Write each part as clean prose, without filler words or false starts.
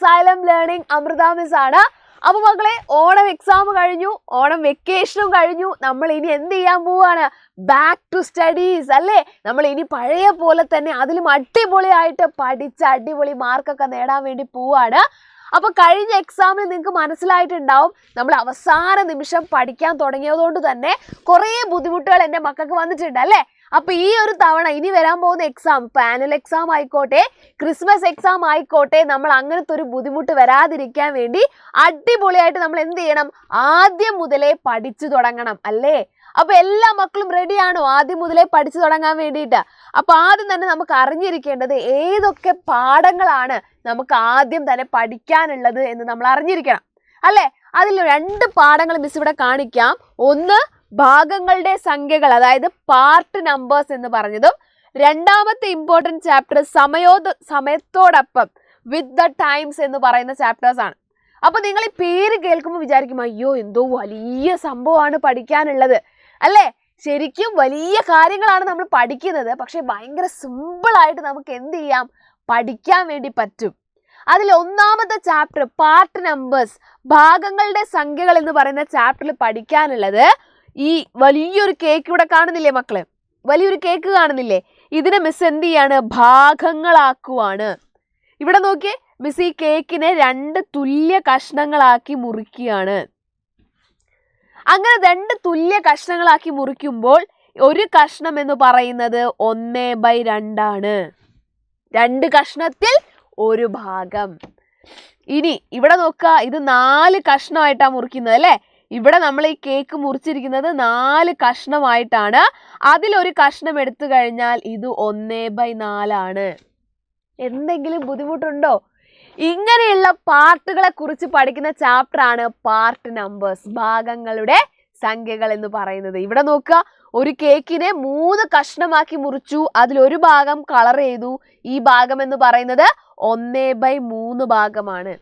Asylum Learning Amrita Miss ആണ്. അപ്പോൾ മക്കളെ ഓണം എക്സാം കഴിഞ്ഞു, ഓണം വെക്കേഷനും കഴിഞ്ഞു. നമ്മൾ ഇനി എന്ത് ചെയ്യാൻ പോവാണ്? ബാക്ക് ടു സ്റ്റഡീസ് അല്ലേ? നമ്മൾ ഇനി പഴയ പോലെ തന്നെ അതിലും അടിപൊളിയായിട്ട് പഠിച്ച് അടിപൊളി മാർക്കൊക്കെ നേടാൻ വേണ്ടി പോവാണ്. അപ്പോൾ കഴിഞ്ഞ എക്സാമിൽ നിങ്ങൾക്ക് മനസ്സിലായിട്ടുണ്ടാവും, നമ്മൾ അവസാന നിമിഷം പഠിക്കാൻ തുടങ്ങിയതുകൊണ്ട് തന്നെ കുറേ ബുദ്ധിമുട്ടുകൾ എൻ്റെ മക്കൾക്ക് വന്നിട്ടുണ്ട് അല്ലേ? അപ്പോൾ ഈ ഒരു തവണ ഇനി വരാൻ പോകുന്ന എക്സാം, പാനൽ എക്സാം ആയിക്കോട്ടെ, ക്രിസ്മസ് എക്സാം ആയിക്കോട്ടെ, നമ്മൾ അങ്ങനത്തെ ഒരു ബുദ്ധിമുട്ട് വരാതിരിക്കാൻ വേണ്ടി അടിപൊളിയായിട്ട് നമ്മൾ എന്ത് ചെയ്യണം? ആദ്യം മുതലേ പഠിച്ചു തുടങ്ങണം അല്ലേ? അപ്പോൾ എല്ലാ മക്കളും റെഡിയാണോ ആദ്യം മുതലേ പഠിച്ചു തുടങ്ങാൻ വേണ്ടിയിട്ട്? അപ്പോൾ ആദ്യം തന്നെ നമുക്ക് അറിഞ്ഞിരിക്കേണ്ടത് ഏതൊക്കെ പാഠങ്ങളാണ് നമുക്ക് ആദ്യം തന്നെ പഠിക്കാനുള്ളത് എന്ന് നമ്മൾ അറിഞ്ഞിരിക്കണം അല്ലേ? അതിൽ 2 പാഠങ്ങൾ മിസ് ഇവിടെ കാണിക്കാം. ഒന്ന് ഭാഗങ്ങളുടെ സംഖ്യകൾ, അതായത് പാർട്ട് നമ്പേഴ്സ് എന്ന് പറഞ്ഞതും, രണ്ടാമത്തെ ഇമ്പോർട്ടൻറ്റ് ചാപ്റ്റർ സമയത്തോടൊപ്പം വിത്ത് ദ ടൈംസ് എന്ന് പറയുന്ന ചാപ്റ്റേഴ്സ് ആണ്. അപ്പോൾ നിങ്ങൾ ഈ പേര് കേൾക്കുമ്പോൾ വിചാരിക്കും, അയ്യോ എന്തോ വലിയ സംഭവമാണ് പഠിക്കാനുള്ളത് അല്ലേ? ശരിക്കും വലിയ കാര്യങ്ങളാണ് നമ്മൾ പഠിക്കുന്നത്. പക്ഷെ ഭയങ്കര സിമ്പിളായിട്ട് നമുക്ക് എന്ത് ചെയ്യാം? പഠിക്കാൻ വേണ്ടി പറ്റും. അതിൽ ഒന്നാമത്തെ ചാപ്റ്റർ പാർട്ട് നമ്പേഴ്സ്, ഭാഗങ്ങളുടെ സംഖ്യകൾ എന്ന് പറയുന്ന ചാപ്റ്ററിൽ പഠിക്കാനുള്ളത് ഈ വലിയൊരു കേക്ക് ഇവിടെ കാണുന്നില്ലേ മക്കളെ? വലിയൊരു കേക്ക് കാണുന്നില്ലേ? ഇതിനെ മിസ് എന്ത് ചെയ്യാണ്? ഭാഗങ്ങളാക്കുവാണ്. ഇവിടെ നോക്കിയേ, മിസ് ഈ കേക്കിനെ 2 തുല്യ കഷ്ണങ്ങളാക്കി മുറിക്കുകയാണ്. അങ്ങനെ 2 തുല്യ കഷ്ണങ്ങളാക്കി മുറിക്കുമ്പോൾ ഒരു കഷ്ണം എന്ന് പറയുന്നത് 1/2 ആണ്. 2 കഷ്ണത്തിൽ ഒരു ഭാഗം. ഇനി ഇവിടെ നോക്കുക, ഇത് 4 കഷ്ണമായിട്ടാണ് മുറിക്കുന്നത് അല്ലേ? ഇവിടെ നമ്മൾ ഈ കേക്ക് മുറിച്ചിരിക്കുന്നത് 4 കഷ്ണമായിട്ടാണ്. അതിലൊരു കഷ്ണം എടുത്തു കഴിഞ്ഞാൽ ഇത് 1/4 ആണ്. എന്തെങ്കിലും ബുദ്ധിമുട്ടുണ്ടോ? ഇങ്ങനെയുള്ള പാർട്ടുകളെ കുറിച്ച് പഠിക്കുന്ന ചാപ്റ്റർ ആണ് പാർട്ട് നമ്പേഴ്സ്, ഭാഗങ്ങളുടെ സംഖ്യകൾ എന്ന് പറയുന്നത്. ഇവിടെ നോക്കുക, ഒരു കേക്കിനെ 3 കഷ്ണമാക്കി മുറിച്ചു, അതിലൊരു ഭാഗം കളർ ചെയ്തു. ഈ ഭാഗം എന്ന് പറയുന്നത് 1/3 ഭാഗമാണ്.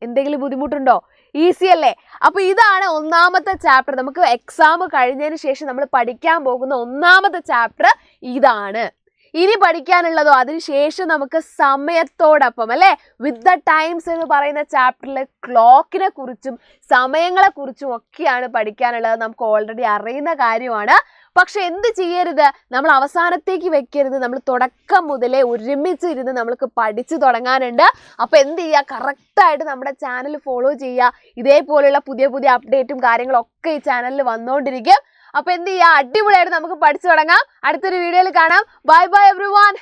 എന്തെങ്കിലും ബുദ്ധിമുട്ടുണ്ടോ? ഈസി അല്ലേ? അപ്പോൾ ഇതാണ് ഒന്നാമത്തെ ചാപ്റ്റർ. നമുക്ക് എക്സാം കഴിഞ്ഞതിന് ശേഷം നമ്മൾ പഠിക്കാൻ പോകുന്ന ഒന്നാമത്തെ ചാപ്റ്റർ ഇതാണ്. ഇനി പഠിക്കാനുള്ളതോ അതിനുശേഷം നമുക്ക് സമയത്തോടൊപ്പം അല്ലേ, വിത്ത് ദ ടൈംസ് എന്ന് പറയുന്ന ചാപ്റ്ററിൽ ക്ലോക്കിനെ കുറിച്ചും സമയങ്ങളെ കുറിച്ചും ഒക്കെയാണ് പഠിക്കാനുള്ളത്. നമുക്ക് ഓൾറെഡി അറിയുന്ന കാര്യമാണ്. പക്ഷെ എന്ത് ചെയ്യരുത്? നമ്മൾ അവസാനത്തേക്ക് വെക്കരുത്. നമ്മൾ തുടക്കം മുതലേ ഒരുമിച്ചിരുന്ന് നമ്മൾക്ക് പഠിച്ചു തുടങ്ങാനുണ്ട്. അപ്പോൾ എന്ത് ചെയ്യുക? കറക്റ്റായിട്ട് നമ്മുടെ ചാനൽ ഫോളോ ചെയ്യുക. ഇതേപോലെയുള്ള പുതിയ പുതിയ അപ്ഡേറ്റും കാര്യങ്ങളൊക്കെ ഈ ചാനലിൽ വന്നുകൊണ്ടിരിക്കും. അപ്പോൾ എന്ത് ചെയ്യുക? അടിപൊളിയായിട്ട് നമുക്ക് പഠിച്ചു തുടങ്ങാം. അടുത്തൊരു വീഡിയോയിൽ കാണാം. Bye bye everyone.